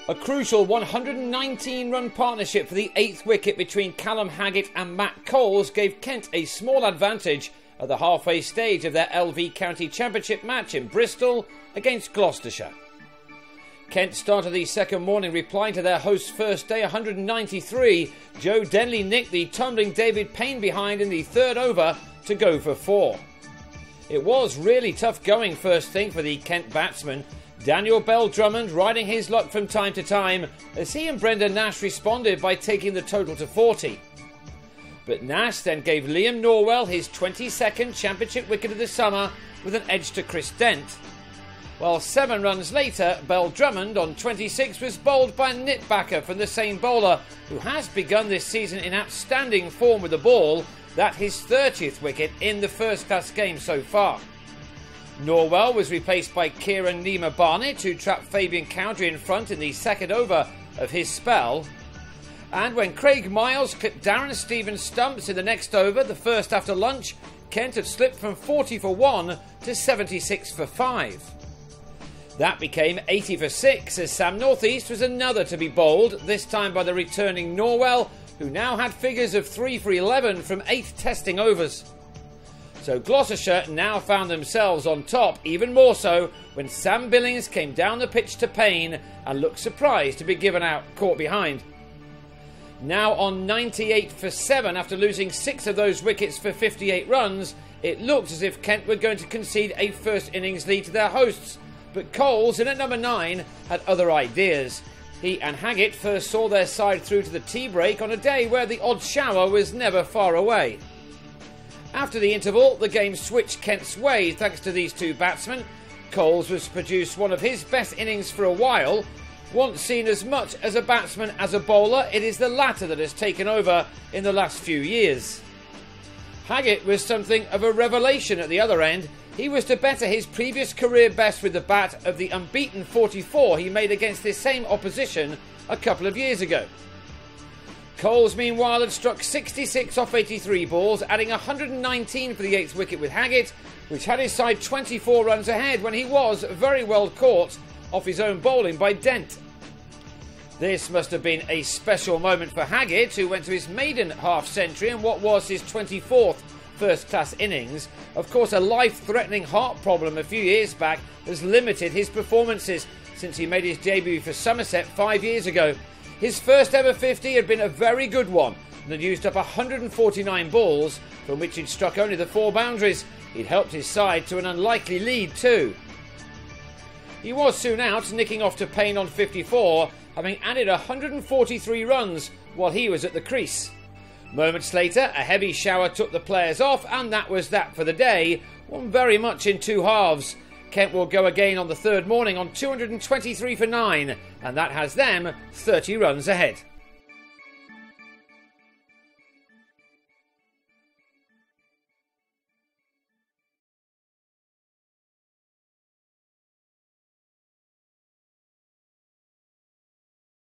A crucial 119-run partnership for the 8th wicket between Calum, Haggett and Matt Coles gave Kent a small advantage at the halfway stage of their LV County Championship match in Bristol against Gloucestershire. Kent started the second morning replying to their host's first day 193. Joe Denley nicked the tumbling David Payne behind in the third over to go for 4. It was really tough going first thing for the Kent batsman. Daniel Bell-Drummond riding his luck from time to time as he and Brendan Nash responded by taking the total to 40. But Nash then gave Liam Norwell his 22nd championship wicket of the summer with an edge to Chris Dent. While 7 runs later, Bell-Drummond on 26 was bowled by a nitbacker from the same bowler who has begun this season in outstanding form with the ball, that his 30th wicket in the first-class game so far. Norwell was replaced by Kieran Nima Barnett, who trapped Fabian Cowdrey in front in the second over of his spell. And when Craig Miles clipped Darren Stevens stumps in the next over, the first after lunch, Kent had slipped from 40 for 1 to 76 for 5. That became 80 for 6 as Sam Northeast was another to be bowled, this time by the returning Norwell, who now had figures of 3 for 11 from 8 testing overs. So Gloucestershire now found themselves on top, even more so when Sam Billings came down the pitch to Payne and looked surprised to be given out caught behind. Now on 98 for 7 after losing 6 of those wickets for 58 runs, it looked as if Kent were going to concede a first innings lead to their hosts. But Coles, in at number 9, had other ideas. He and Haggett first saw their side through to the tea break on a day where the odd shower was never far away. After the interval, the game switched Kent's way thanks to these two batsmen. Coles was to produce one of his best innings for a while. Once seen as much as a batsman as a bowler, it is the latter that has taken over in the last few years. Haggett was something of a revelation at the other end. He was to better his previous career best with the bat of the unbeaten 44 he made against this same opposition a couple of years ago. Coles, meanwhile, had struck 66 off 83 balls, adding 119 for the 8th wicket with Haggett, which had his side 24 runs ahead when he was very well caught off his own bowling by Dent. This must have been a special moment for Haggett, who went to his maiden half-century in what was his 24th first-class innings. Of course, a life-threatening heart problem a few years back has limited his performances since he made his debut for Somerset 5 years ago. His first ever 50 had been a very good one and had used up 149 balls, from which he'd struck only the 4 boundaries. He'd helped his side to an unlikely lead too. He was soon out, nicking off to Payne on 54, having added 143 runs while he was at the crease. Moments later, a heavy shower took the players off, and that was that for the day, one very much in 2 halves. Kent will go again on the third morning on 223 for 9, and that has them 30 runs ahead.